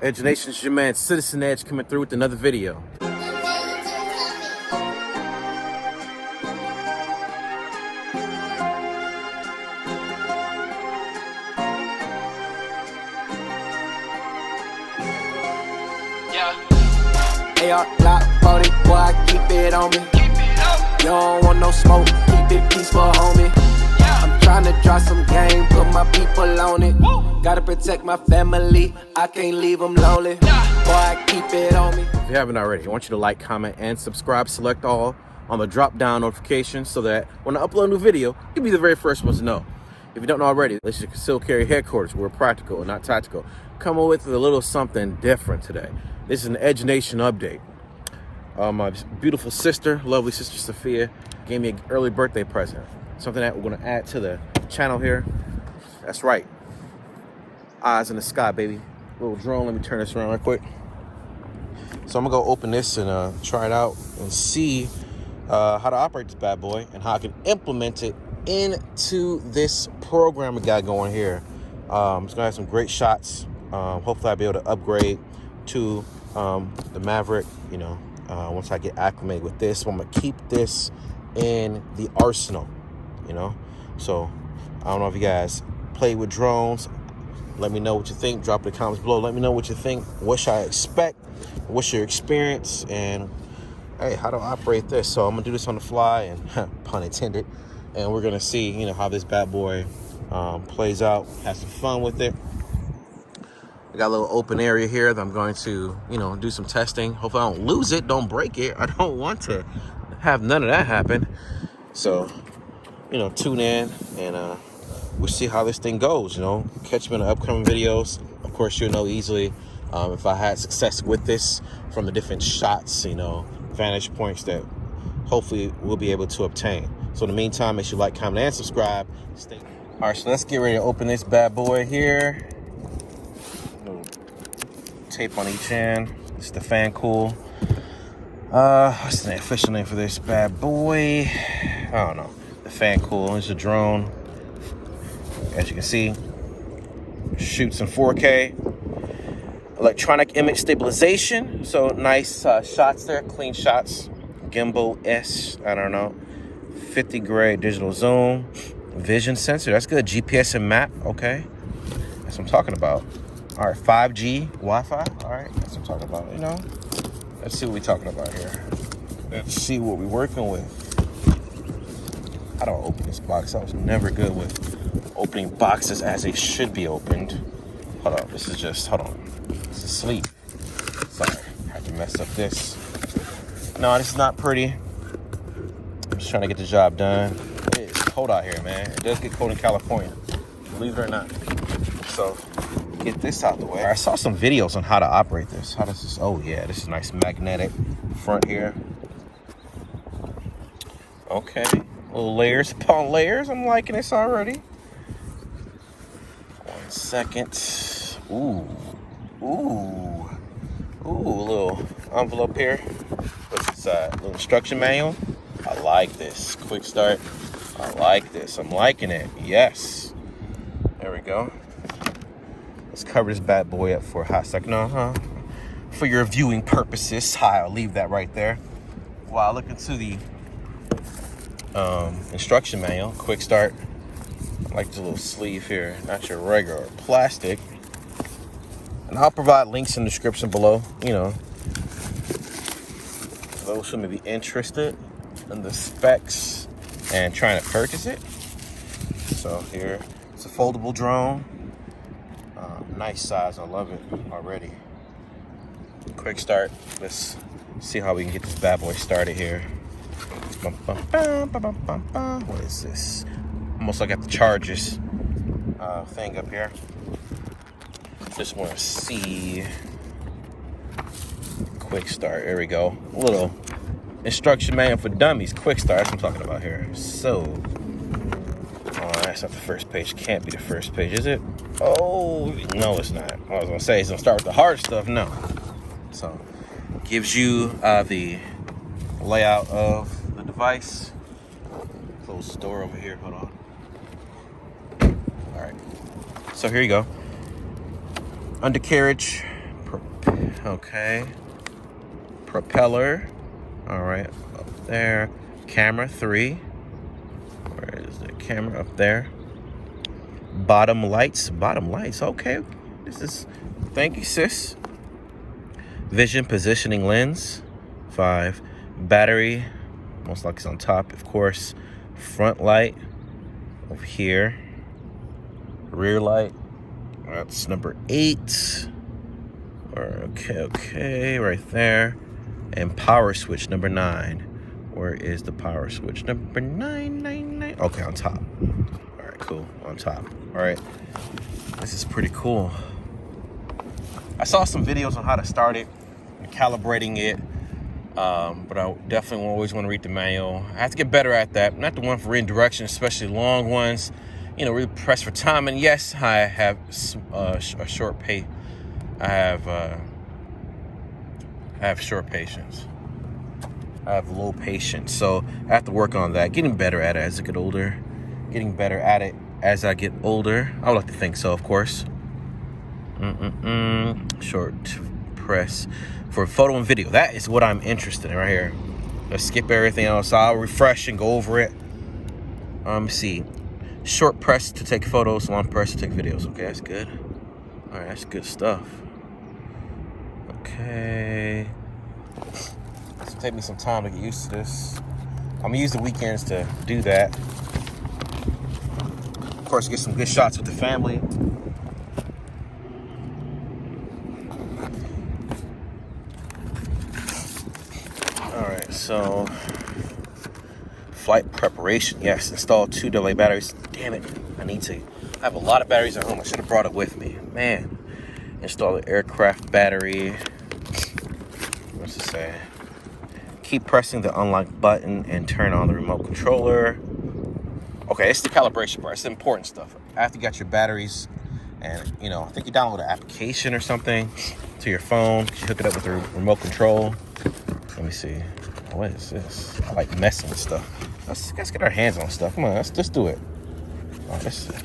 Edge Nation, it's your man CitizenEdge coming through with another video. AR Glock 40, boy, I keep it on me. You don't want no smoke, keep it peaceful, homie. I'm trying to draw some game, put my people on it. Gotta protect my family, I can't leave them lonely. Boy, I keep it on me. If you haven't already, I want you to like, comment, and subscribe. Select all on the drop-down notifications so that when I upload a new video, you'll be the very first ones to know. If you don't know already, this is Concealed Carry Headquarters. We're practical and not tactical. Coming with a little something different today. This is an Edge Nation update. My beautiful sister, lovely sister Sophia, gave me an early birthday present. Something that we're gonna add to the channel here. That's right. Eyes in the sky, baby. Little drone. Let me turn this around real quick. So I'm gonna go open this and try it out and see how to operate this bad boy and how I can implement it into this program we got going here. It's gonna have some great shots. Hopefully I'll be able to upgrade to the Maverick, you know, once I get acclimated with this. So I'm gonna keep this in the arsenal, you know. So I don't know if you guys play with drones. Let me know what you think. Drop it in the comments below. Let me know what you think. What should I expect? What's your experience? And hey, how to operate this? So I'm gonna do this on the fly, and pun intended. And we're gonna see, you know, how this bad boy plays out. Have some fun with it. I got a little open area here that I'm going to, you know, do some testing. Hopefully I don't lose it, don't break it. I don't want to have none of that happen. So, you know, tune in and we'll see how this thing goes, you know. Catch me in the upcoming videos. Of course, you'll know easily if I had success with this from the different shots, you know, vantage points that hopefully we'll be able to obtain. So in the meantime, make sure you like, comment, and subscribe. All right, so let's get ready to open this bad boy here. Tape on each end. It's the FANCOOL. What's the official name for this bad boy? I don't know. The FANCOOL. It's a drone. As you can see, shoots in 4K. Electronic image stabilization. So nice shots there, clean shots. Gimbal S. I don't know. 50 grade digital zoom. Vision sensor. That's good. GPS and map. Okay. That's what I'm talking about. All right, 5G Wi-Fi. All right, that's what I'm talking about, you know. Let's see what we're talking about here. Let's see what we're working with. I don't open this box. I was never good with opening boxes as they should be opened. Hold on, this is just, hold on. This is sleep. Sorry, I had to mess up this. No, this is not pretty. I'm just trying to get the job done. It is cold out here, man. It does get cold in California, believe it or not. So, get this out the way. I saw some videos on how to operate this. How does this? Oh yeah, this is nice magnetic front here. Okay, little layers upon layers. I'm liking this already. 1 second. Ooh, a little envelope here. What's inside? Little instruction manual. I like this. Quick start. I like this. I'm liking it. Yes. There we go. Let's cover this bad boy up for a hot second. For your viewing purposes, I'll leave that right there. While I look into the instruction manual, quick start. I like the little sleeve here, not your regular plastic. And I'll provide links in the description below, you know, for those who may be interested in the specs and trying to purchase it. So here, it's a foldable drone. Nice size, I love it already. Quick start. Let's see how we can get this bad boy started here. What is this? Almost like I got the charges thing up here. Just want to see. Quick start. There we go. A little instruction manual for dummies. Quick start. That's what I'm talking about here. So. Oh, that's not the first page. Can't be the first page, is it? Oh, no, it's not. I was gonna say it's gonna start with the hard stuff. No. So, gives you the layout of the device. Close the door over here. Hold on. All right. So here you go. Undercarriage, Okay. Propeller. All right, up there. Camera 3. Where is the camera? Up there. Bottom lights. Okay. This is, thank you, sis. Vision positioning lens. 5. Battery. Most likely it's on top, of course. Front light over here. Rear light. That's number 8. Okay, right there. And power switch number 9. Where is the power switch? Number 999. Okay, on top. All right, cool. On top. All right. This is pretty cool. I saw some videos on how to start it and calibrating it, but I definitely always want to read the manual. I have to get better at that. Not the one for reading directions, especially long ones. You know, really pressed for time. And yes, I have a short pay. I have short patience. I have low patience, so I have to work on that. Getting better at it as I get older. Getting better at it as I get older. I would like to think so, of course. Short press for photo and video. That is what I'm interested in right here. Let's skip everything else. I'll refresh and go over it. Let me see. Short press to take photos, long press to take videos. Okay, that's good. All right, that's good stuff. Okay. It's gonna take me some time to get used to this. I'm gonna use the weekends to do that. Of course, get some good shots with the family. All right, so flight preparation. Yes, install 2 AA batteries. Damn it, I have a lot of batteries at home. I should have brought it with me, man. Install the aircraft battery. What's it say? Keep pressing the unlock button and turn on the remote controller. Okay, it's the calibration part. It's the important stuff. After you got your batteries, and you know, I think you download an application or something to your phone. You hook it up with the remote control. Let me see. What is this? I like messing with stuff. Let's get our hands on stuff. Come on, let's do it. Oh, this is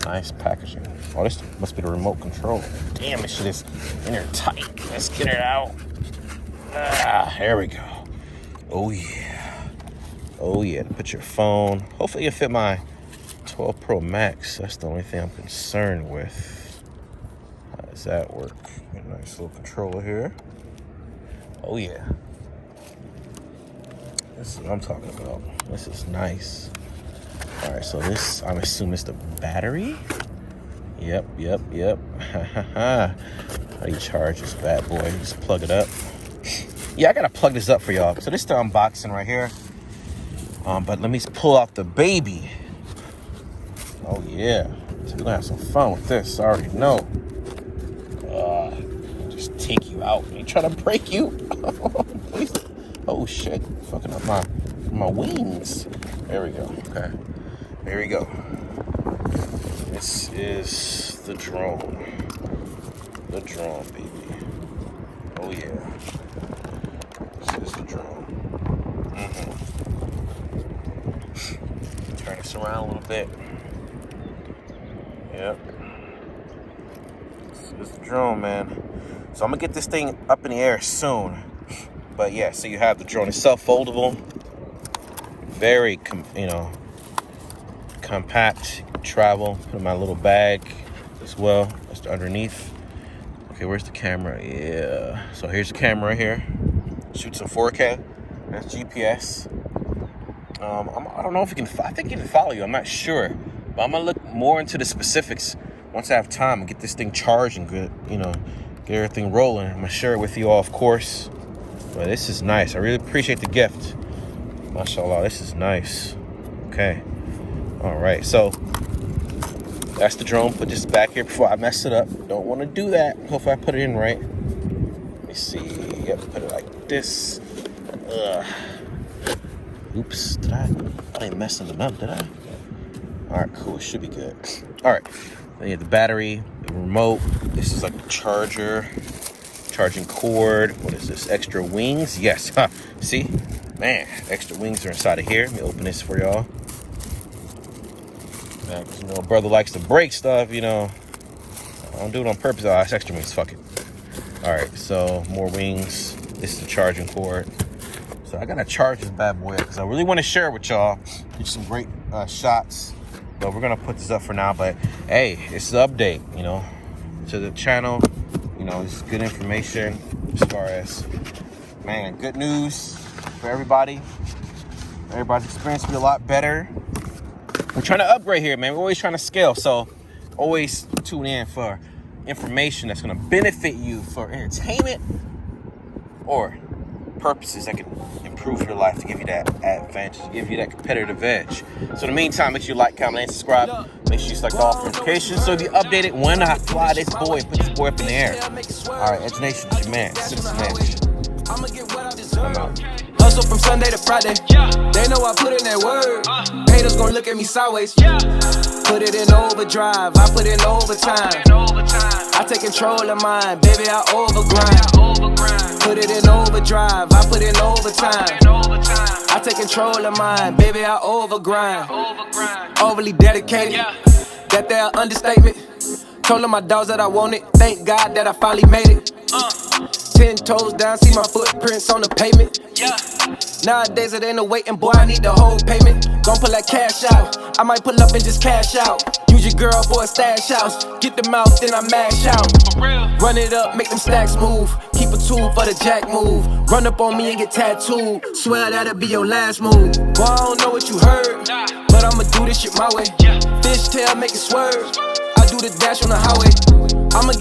nice packaging. Oh, this must be the remote control. Damn, this shit is in there tight. Let's get it out. Ah, there we go. Oh yeah. Oh yeah. Put your phone. Hopefully it'll fit my 12 Pro Max. That's the only thing I'm concerned with. How does that work? Got a nice little controller here. Oh yeah. This is what I'm talking about. This is nice. All right, so this, I'm assuming it's the battery. Yep. How do you charge this bad boy? Just plug it up. Yeah, I gotta plug this up for y'all. So this is the unboxing right here. But let me pull out the baby. Oh yeah. So we're gonna have some fun with this. I already know. Just take you out. They try to break you. Please. Oh shit. Fucking up my wings. There we go. Okay. There we go. This is the drone. The drone, baby. Oh yeah. This is the drone. Turn this around a little bit. Yep. This is the drone, man. So I'm gonna get this thing up in the air soon. But yeah, so you have the drone itself, foldable. Very, compact. Travel. Put in my little bag as well. That's underneath. Okay, where's the camera? Yeah. So here's the camera right here. Shoots in 4K. That's GPS. I don't know if it can. I think it can follow you. I'm not sure, but I'm gonna look more into the specifics once I have time and get this thing charged and get everything rolling. I'm gonna share it with you all, of course. But this is nice. I really appreciate the gift. Mashallah, this is nice. Okay. All right. So that's the drone. Put this back here before I mess it up. Don't want to do that. Hopefully I put it in right. Let me see. Yep. Put it like this. Oops, I didn't mess something up, did I? All right, cool, it should be good. All right, then you have the battery, the remote. This is like the charger, charging cord. What is this, extra wings? Yes, huh. See? Man, extra wings are inside of here. Let me open this for y'all. Man, cause brother likes to break stuff, I don't do it on purpose. Oh, that's extra wings, fuck it. All right, so more wings. This is the charging cord. So I gotta charge this bad boy because I really want to share it with y'all. Get some great shots. But we're gonna put this up for now. But hey, it's the update, you know, to the channel. You know, it's good information as far as, man, good news for everybody. Everybody's experience will be a lot better. We're trying to upgrade here, man. We're always trying to scale. So always tune in for information that's gonna benefit you for entertainment or purposes that can improve your life, to give you that advantage, to give you that competitive edge. So in the meantime, make sure you like, comment, and subscribe. Make sure you select all notifications so you'll be updated when I fly this boy and put this boy up in the air. All right, Edge Nation, it's your man, CitizenEdge. I'm out. Hustle from Sunday to Friday. They know I put in that word. Haters gon' look at me sideways. Put it in overdrive. I put in overtime. I take control of mine, baby. I overgrind. Put it in overdrive. I put in overtime. I take control of mine, baby. I overgrind. Overly dedicated. That there understatement. Told my dogs that I want it. Thank God that I finally made it. 10 toes down, see my footprints on the pavement. Nowadays it ain't no waiting, boy, I need the whole payment. Gon' pull that cash out, I might pull up and just cash out. Use your girl for a stash house, get them out, then I mash out. Run it up, make them stacks move, keep a tool for the jack move. Run up on me and get tattooed, swear that'll be your last move. Boy, I don't know what you heard, but I'ma do this shit my way. Fishtail, make it swerve, I do the dash on the highway. I'ma